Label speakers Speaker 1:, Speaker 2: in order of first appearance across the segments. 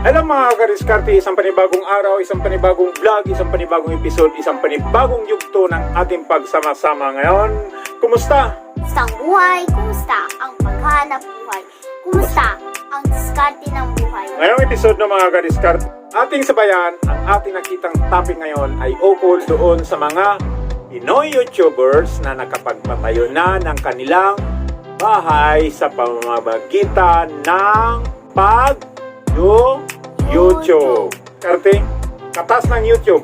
Speaker 1: Hello mga kadiskarte, isang panibagong araw, isang panibagong vlog, isang panibagong episode, isang panibagong yugto ng ating pagsama-sama ngayon. Kumusta?
Speaker 2: Kumusta ang buhay? Kumusta ang paghanap buhay? Kumusta ang diskarte ng buhay?
Speaker 1: Ngayong episode ng mga kadiskarte, ating sabayan, ang ating nakitang topic ngayon ay ukol doon sa mga Pinoy YouTubers na nakapagpatayo na ng kanilang bahay sa pamamagitan ng YouTube. Karte, katas ng YouTube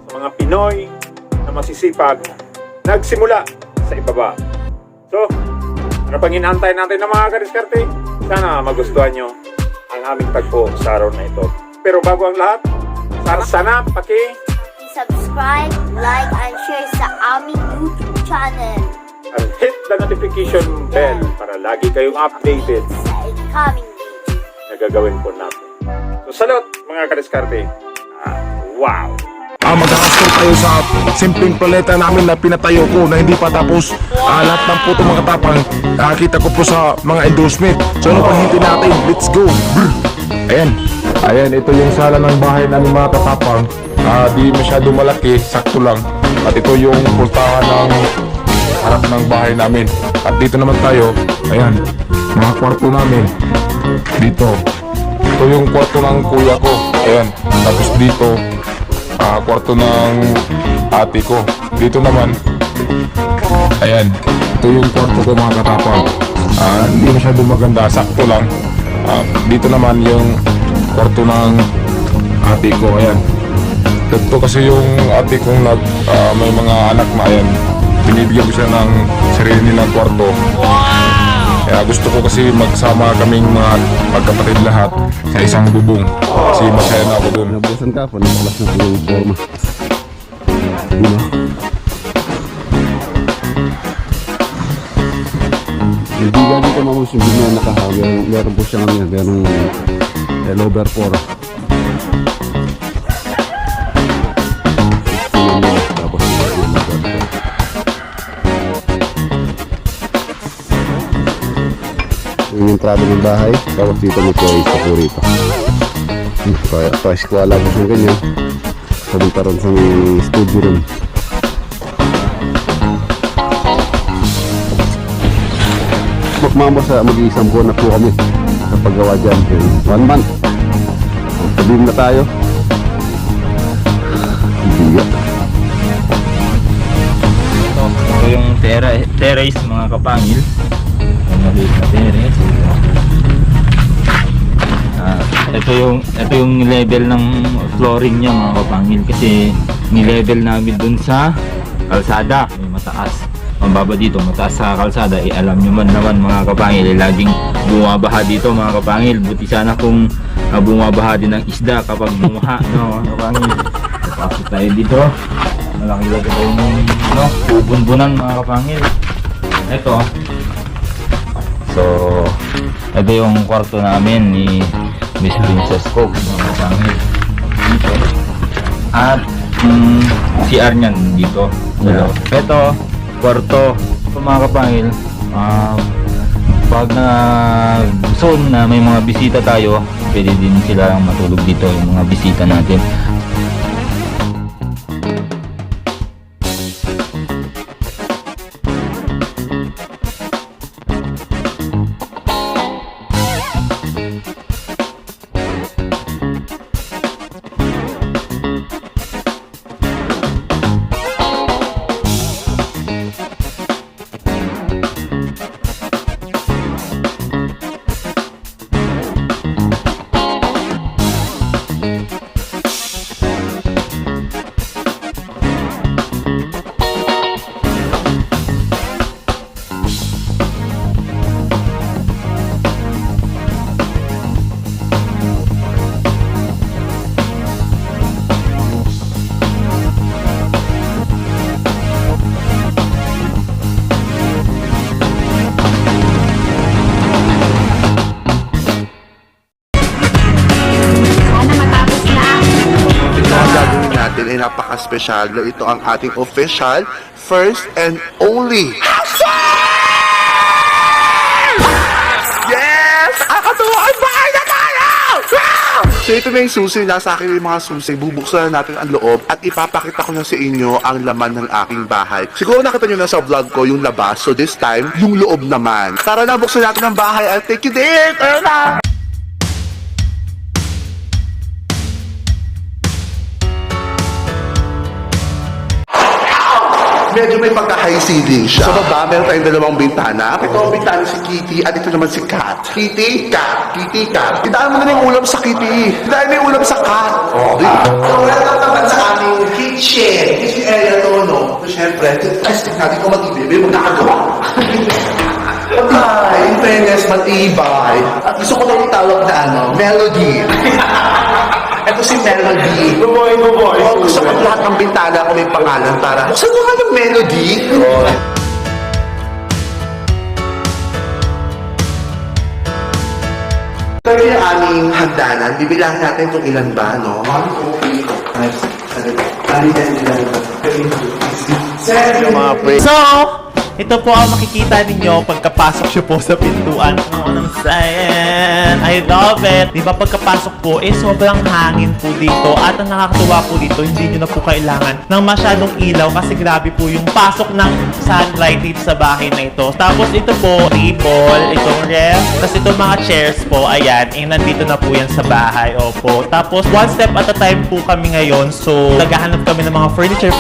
Speaker 1: sa mga Pinoy na masisipag nagsimula sa ibaba. So, ano pang hinahantay natin ng mga kadiskarte? Sana magustuhan nyo ang aming tagpo sa araw na ito. Pero bago ang lahat, sana
Speaker 2: subscribe, like, and share sa aming YouTube channel.
Speaker 1: and hit the notification bell para lagi kayong updated
Speaker 2: Sa incoming video.
Speaker 1: na gagawin po natin. So, salute mga kadiskarte. Wow!
Speaker 3: Mag-a-astor tayo sa simpleng paleta namin na pinatayo ko na hindi pa tapos. Lahat ng po itong mga tapang nakakita ko po sa mga endorsement. So ano pang hintay natin? Let's go! Brr! Ayan, ito yung sala ng bahay namin mga katapang. Di masyado malaki, sakto lang. At ito yung pultahan ng harap ng bahay namin. At dito naman tayo, ayan, mga kwarto namin. Dito. Ito yung kwarto ng kuya ko. Ayan, tapos dito kwarto ng ate ko. Dito naman, ayan, ito yung kwarto ko mga katapang. Hindi masyado maganda, sakto lang. Dito naman yung kwarto ng ate ko. Ayan, ito kasi yung ate kong may mga anak na, ayan, binibigyan ko siya ng sarili nilang kwarto. Kaya gusto ko kasi magsama kaming mga magkapatid lahat sa isang bubong. Kasi masaya na ako dun.
Speaker 4: Nabukasan ka po, nakalas na po yung forma. Hindi galing ko mamus yung binyan nakahaw. Meron po siya ngayon. Merong lover 4. Tapos yung lover 4. Yung entrada ng bahay. Tapos dito may choice pa po rito. Kaya pa-eskwala po siya ganyan. Sabunta rin sa may studio room. Magmamasa mag-iisang buwan na po kami sa paggawa dyan. 1 month. Sabihin na tayo. Hindi yan.
Speaker 5: Ito yung terrace mga kapangil. Yung maliit na terrace. Ito yung level ng flooring niya mga kapangil, kasi ni-level namin dun sa kalsada. May mataas. Ang baba dito, mataas sa kalsada. Alam nyo man naman mga kapangil, laging bumabaha dito mga kapangil. Buti sana kung bumabaha din ng isda kapag bumaha, no mga kapangil. Tapos tayo dito. Malaki lang ito yung bubunbunan mga kapangil. Ito. So, ito yung kwarto namin ni Miss Princess Coke mga kapangil. Dito. At CR niyan dito. So, ito, kwarto. So, mga kapangil, pag na zone na may mga bisita tayo, pwede din sila matulog dito, yung mga bisita natin.
Speaker 6: ay napaka-special. Ito ang ating official, first and only. Yes! Nakakatuwa ang bahay na tayo! So ito na yung susi, nasa akin yung mga susi. Bubuksan na natin ang loob at ipapakita ko na sa inyo ang laman ng aking bahay. Siguro nakita nyo na sa vlog ko yung labas. So this time, yung loob naman. Tara na, buksan natin ang bahay. I'll take you there. Tara na! Medyo may pagka-high ceiling siya. Sa baba, meron tayong dalawang bintana. Ito ang bintana si Kitty at ito naman si Cat. Kitty, Cat, Kitty, Cat. Idaan mo na yung ulam sa Kitty. Idaan mo yung ulam sa Cat. Oh, di ba? So, welcome naman sa aming kitchen. Kitchen area to, no? So, syempre, testing natin kung matibay. May magkakagawa. Matibay, in fairness, matibay. At gusto ko na itawag na melody. Ito si Melody.
Speaker 1: Buboy.
Speaker 6: Gusto ko lahat ng bintana ko may pangalan para buksan mo nga ng Melody. Ito yung aming hagdanan. Bibilang natin kung ilan ba, no? 1, 2, 3, 4, 5, 6, 7, 8, 9, 10, 11, 12, 13, 14, 15, 16, 17.
Speaker 7: So, ito po ang makikita ninyo pagkapasok siya po sa pintuan. Ano nang sayan? I love it! Diba pagkapasok po, sobrang hangin po dito. At ang nakakatuwa po dito, hindi nyo na po kailangan ng masyadong ilaw kasi grabe po yung pasok ng sunlight dito sa bahay na ito. Tapos ito po, table, itong ref, tapos itong mga chairs po, ayan, nandito na po yan sa bahay. Opo. Tapos one step at a time po kami ngayon. So, naghahanap kami ng mga furniture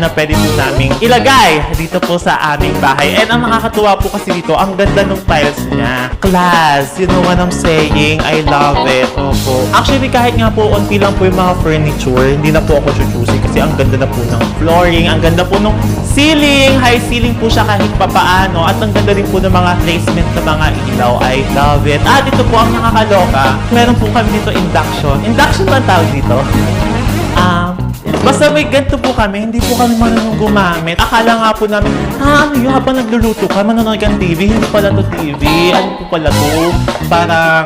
Speaker 7: na pwede po naming ilagay dito po sa aming bahay. And ang nakakatuwa po kasi dito, ang ganda ng tiles niya. Class! You know what I'm saying? I love it. Opo. Actually, kahit nga po, unti lang po yung mga furniture, hindi na po ako chuchusi kasi ang ganda na po ng flooring, ang ganda po ng ceiling, high ceiling po siya kahit papaano, at ang ganda rin po ng mga placement ng mga ilaw. I love it. At ito po ang nakakaloka. Meron po kami dito induction. Induction ba ang tawag dito? Basta may ganito po kami, hindi po kami marunong gumamit. Akala nga po namin, ano yun, habang nagluluto ka, manonood kang TV, hindi pala to TV. Ano po pala to? Parang,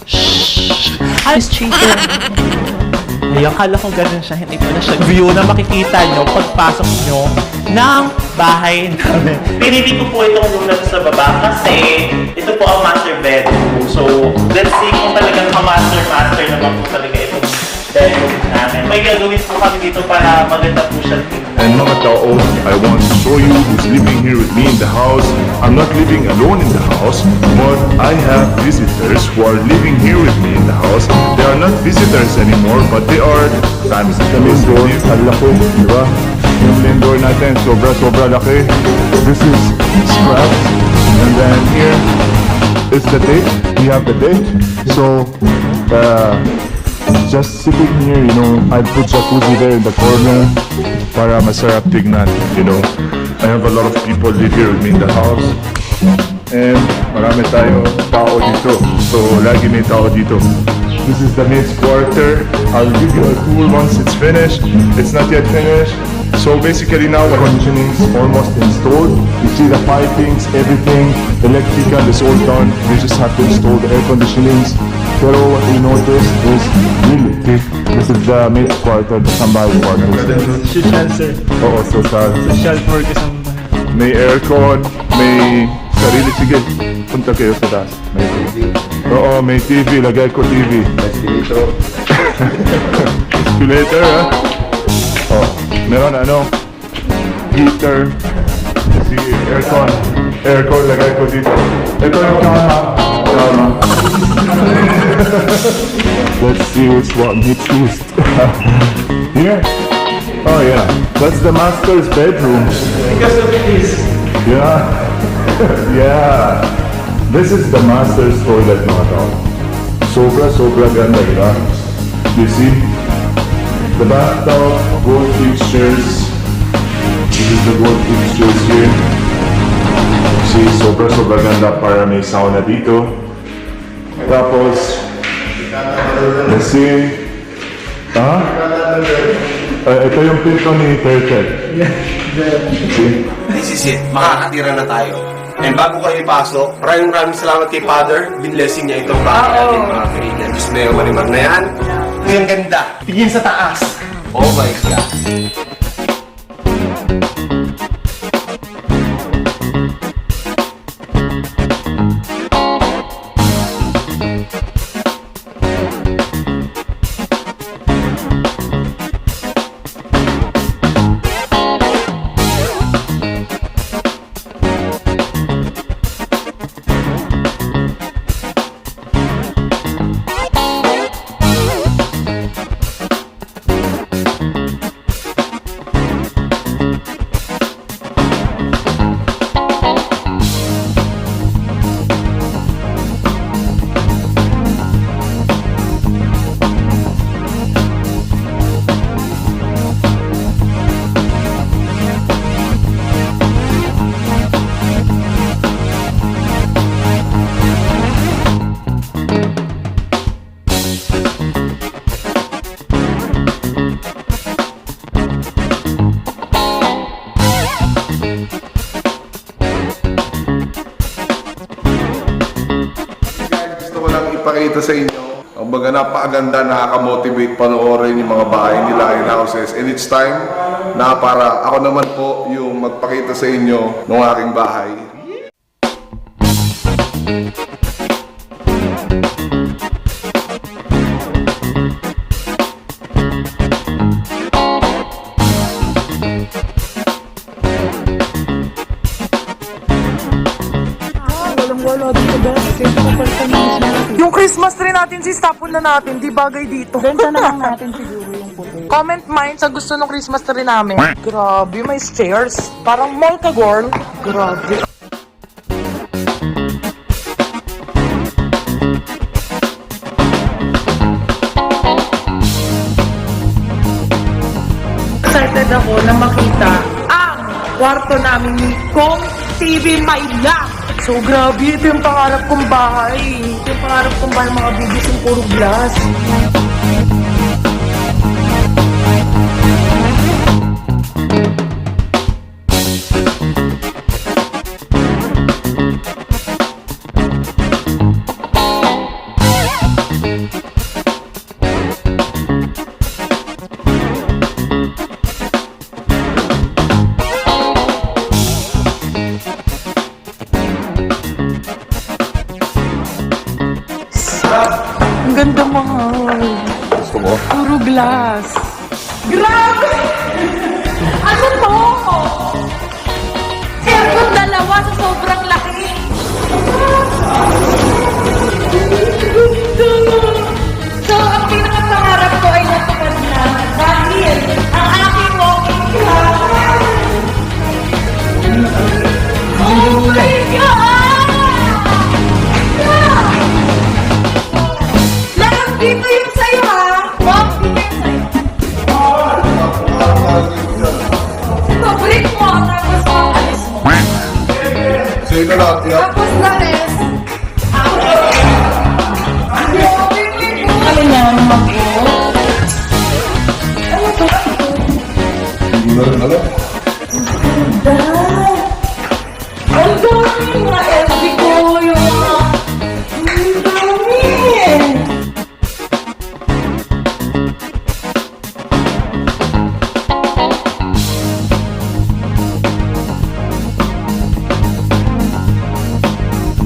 Speaker 7: shhh, ice chicken. Ayun, akala ko ganun siya, hindi pala siya. View na makikita nyo pagpasok nyo ng bahay namin. Pinili ko po itong room na sa baba kasi ito po ang master bedroom. So, let's see kung talagang ka-master naman po talaga itong bedroom namin. May gagawin po kami dito para maganda po siya.
Speaker 3: And mga tao, I want to show you who's living here with me in the house. I'm not living alone in the house, but I have visitors who are living here with me in the house. They are not visitors anymore, but they are family. The main door, ang laki, di ba? Yung main door natin, sobra laki. This is scraps. And then here is the deck. We have the deck. So, just sitting here, you know, I put jacuzzi there in the corner para masarap tignan, you know. I have a lot of people live here with me in the house. And marami tayo tao dito. So, lagi may tao dito. This is the maid's quarter. I'll give you a tour once it's finished. It's not yet finished. So basically now the conditioning is almost installed. You see the pipings, everything, electrical is all done. We just have to install the air conditionings. Pero what we noticed is really thick. This is the maid's quarter, the sambahay quarter.
Speaker 8: Social, sir.
Speaker 3: Oo, social.
Speaker 8: Social for kasama.
Speaker 3: May aircon, may sarili. Sige, punta kayo sa taas. May TV. Oo, may TV. Lagay ko TV. Escalator. Escalator, ha? Oh, meron heater. Si aircon. Aircon, lagay ko dito. Ito yung kama. Let's see which one hits first. Here? Oh yeah, that's the master's bedroom.
Speaker 8: Because of this.
Speaker 3: Yeah. Yeah. This is the master's toilet, mga tao. Sobra ganda, diba? You see? The bathtub, gold fixtures. This is the gold fixtures here. See, sobra ganda para may sauna dito. Tapos, let's see. Ito yung pinto ni Turtle. See?
Speaker 9: This is it. Makakatira na tayo. And bago kayo ipasok, maraming salamat kay Father. Binlessing niya itong bahay natin, mga kaibigan. Diyos na yung marimar na yan. Ito yung ganda.
Speaker 8: Tingin sa taas.
Speaker 9: Oh my God.
Speaker 10: napakaganda, nakaka-motivate panoorin yung mga bahay nila in houses. And it's time na para ako naman po yung magpakita sa inyo ng aking bahay.
Speaker 11: Yung Christmas tree natin, sis, tapon na natin. Di bagay dito. Benta na lang natin siguro yung puti. Comment mine sa gusto ng Christmas tree namin. Grabe, may stairs. Parang mall ka, girl. Grabe. Excited ako na makita ang kwarto namin ni Kong TV My Love. So grabe, ito yung pangarap kong bahay. Ito yung pangarap kong bahay, mga bibis yung puro glass. Ang ganda, mahal.
Speaker 10: Gusto mo?
Speaker 11: Puro glass. Grabe! Ano to? Aircon dalawa sa sobrang laki. So, ang pinakapangarap ko ay natupad na dahil ang aking walking class. Oh my God! Lahat dito yung sa'yo, ha? Bob, dito yung sa'yo. Pabrik mo, tapos alis mo.
Speaker 10: Sa'yo na lahat yan.
Speaker 11: Tapos na res. Ano niya, ano mag-o? Ano to?
Speaker 10: Hindi na rin alam.
Speaker 11: Ang dami nga